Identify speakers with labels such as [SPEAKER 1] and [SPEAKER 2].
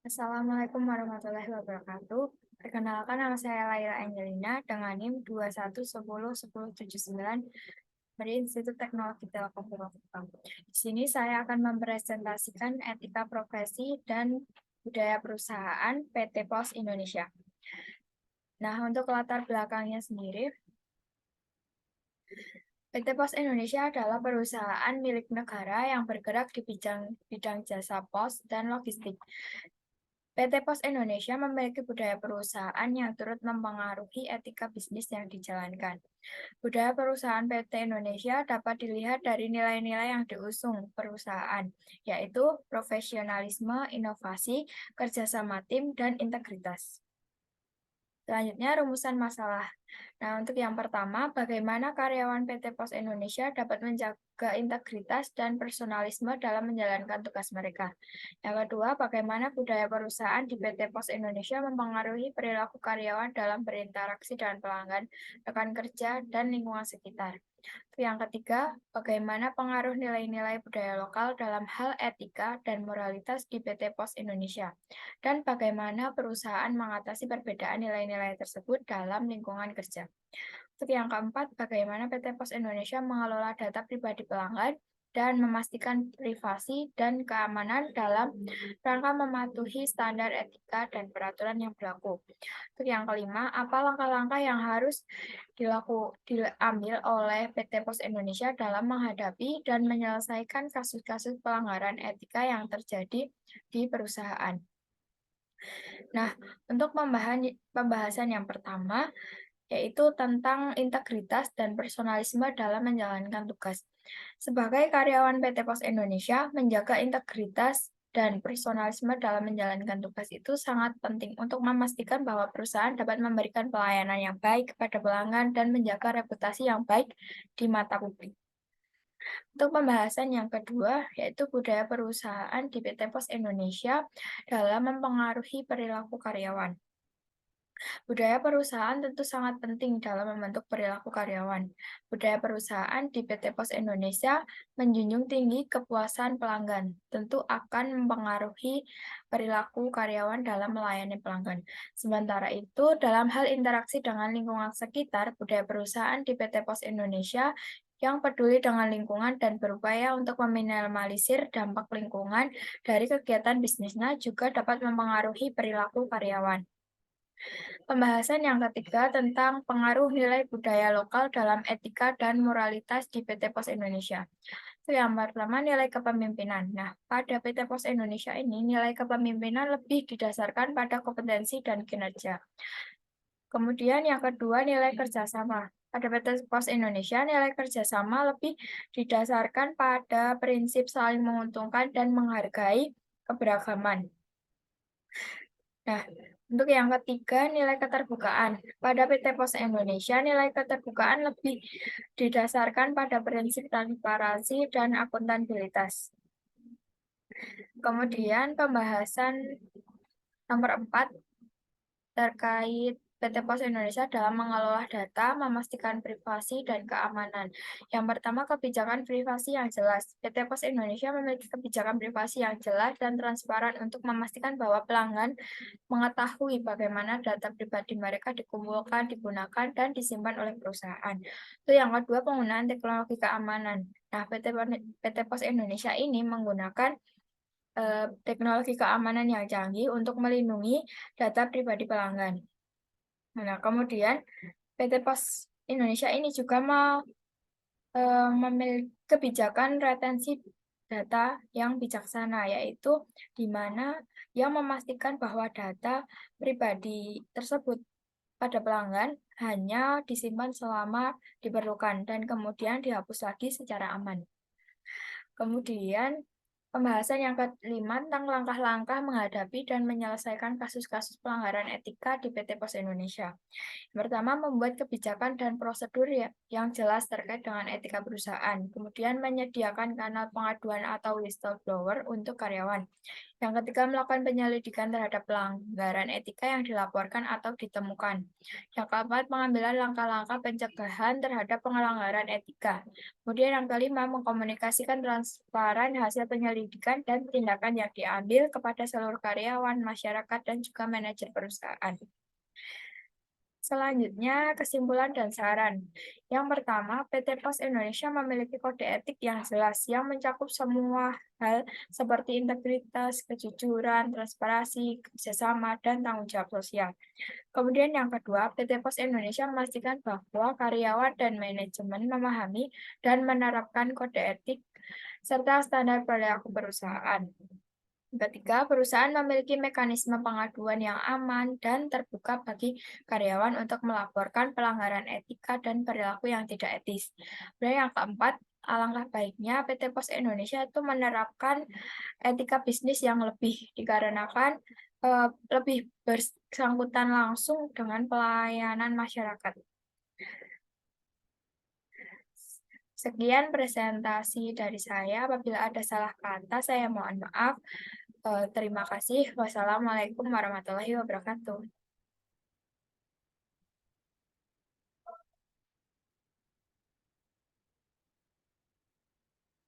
[SPEAKER 1] Assalamualaikum warahmatullahi wabarakatuh. Perkenalkan, nama saya Laila Angelina dengan NIM 21101079 dari Institut Teknologi Telkom Purwokerto. Di sini saya akan mempresentasikan etika profesi dan budaya perusahaan PT Pos Indonesia. Nah, untuk latar belakangnya sendiri, PT Pos Indonesia adalah perusahaan milik negara yang bergerak di bidang jasa pos dan logistik. PT Pos Indonesia memiliki budaya perusahaan yang turut mempengaruhi etika bisnis yang dijalankan. Budaya perusahaan PT Indonesia dapat dilihat dari nilai-nilai yang diusung perusahaan, yaitu profesionalisme, inovasi, kerjasama tim, dan integritas. Selanjutnya, rumusan masalah. Nah, untuk yang pertama, bagaimana karyawan PT Pos Indonesia dapat menjaga integritas dan personalisme dalam menjalankan tugas mereka. Yang kedua, bagaimana budaya perusahaan di PT Pos Indonesia mempengaruhi perilaku karyawan dalam berinteraksi dengan pelanggan, rekan kerja, dan lingkungan sekitar. Yang ketiga, bagaimana pengaruh nilai-nilai budaya lokal dalam hal etika dan moralitas di PT Pos Indonesia, dan bagaimana perusahaan mengatasi perbedaan nilai-nilai tersebut dalam lingkungan kerja. Untuk yang keempat, bagaimana PT Pos Indonesia mengelola data pribadi pelanggan dan memastikan privasi dan keamanan dalam rangka mematuhi standar etika dan peraturan yang berlaku. Untuk yang kelima, apa langkah-langkah yang harus diambil oleh PT Pos Indonesia dalam menghadapi dan menyelesaikan kasus-kasus pelanggaran etika yang terjadi di perusahaan. Nah, untuk pembahasan yang pertama, yaitu tentang integritas dan personalisme dalam menjalankan tugas. Sebagai karyawan PT Pos Indonesia, menjaga integritas dan personalisme dalam menjalankan tugas itu sangat penting untuk memastikan bahwa perusahaan dapat memberikan pelayanan yang baik kepada pelanggan dan menjaga reputasi yang baik di mata publik. Untuk pembahasan yang kedua, yaitu budaya perusahaan di PT Pos Indonesia dalam mempengaruhi perilaku karyawan. Budaya perusahaan tentu sangat penting dalam membentuk perilaku karyawan. Budaya perusahaan di PT Pos Indonesia menjunjung tinggi kepuasan pelanggan, tentu akan mempengaruhi perilaku karyawan dalam melayani pelanggan. Sementara itu, dalam hal interaksi dengan lingkungan sekitar, budaya perusahaan di PT Pos Indonesia yang peduli dengan lingkungan dan berupaya untuk meminimalisir dampak lingkungan dari kegiatan bisnisnya juga dapat mempengaruhi perilaku karyawan. Pembahasan yang ketiga tentang pengaruh nilai budaya lokal dalam etika dan moralitas di PT Pos Indonesia. Itu yang pertama, nilai kepemimpinan. Nah, pada PT Pos Indonesia ini, nilai kepemimpinan lebih didasarkan pada kompetensi dan kinerja. Kemudian yang kedua, nilai kerjasama. Pada PT Pos Indonesia, nilai kerjasama lebih didasarkan pada prinsip saling menguntungkan dan menghargai keberagaman. Nah, untuk yang ketiga, nilai keterbukaan. Pada PT Pos Indonesia, nilai keterbukaan lebih didasarkan pada prinsip transparansi dan akuntabilitas. Kemudian pembahasan nomor 4 terkait PT Pos Indonesia dalam mengelola data, memastikan privasi dan keamanan. Yang pertama, kebijakan privasi yang jelas. PT Pos Indonesia memiliki kebijakan privasi yang jelas dan transparan untuk memastikan bahwa pelanggan mengetahui bagaimana data pribadi mereka dikumpulkan, digunakan, dan disimpan oleh perusahaan. Itu yang kedua, penggunaan teknologi keamanan. Nah, PT Pos Indonesia ini menggunakan teknologi keamanan yang canggih untuk melindungi data pribadi pelanggan. Nah, kemudian PT Pos Indonesia ini juga memiliki kebijakan retensi data yang bijaksana, yaitu di mana yang memastikan bahwa data pribadi tersebut pada pelanggan hanya disimpan selama diperlukan dan kemudian dihapus lagi secara aman. Kemudian, pembahasan yang kelima tentang langkah-langkah menghadapi dan menyelesaikan kasus-kasus pelanggaran etika di PT Pos Indonesia. Pertama, membuat kebijakan dan prosedur yang jelas terkait dengan etika perusahaan. Kemudian, menyediakan kanal pengaduan atau whistleblower untuk karyawan. Yang ketiga, melakukan penyelidikan terhadap pelanggaran etika yang dilaporkan atau ditemukan. Yang keempat, pengambilan langkah-langkah pencegahan terhadap pelanggaran etika. Kemudian yang kelima, mengkomunikasikan transparan hasil penyelidikan penyelidikan dan tindakan yang diambil kepada seluruh karyawan, masyarakat, dan juga manajer perusahaan. Selanjutnya, kesimpulan dan saran. Yang pertama, PT Pos Indonesia memiliki kode etik yang jelas yang mencakup semua hal seperti integritas, kejujuran, transparansi, kerjasama, dan tanggung jawab sosial. Kemudian yang kedua, PT Pos Indonesia memastikan bahwa karyawan dan manajemen memahami dan menerapkan kode etik serta standar perilaku perusahaan. Ketiga, perusahaan memiliki mekanisme pengaduan yang aman dan terbuka bagi karyawan untuk melaporkan pelanggaran etika dan perilaku yang tidak etis. Dan yang keempat, alangkah baiknya PT Pos Indonesia itu menerapkan etika bisnis yang lebih dikarenakan lebih bersangkutan langsung dengan pelayanan masyarakat. Sekian presentasi dari saya. Apabila ada salah kata, saya mohon maaf. Terima kasih. Wassalamualaikum warahmatullahi wabarakatuh.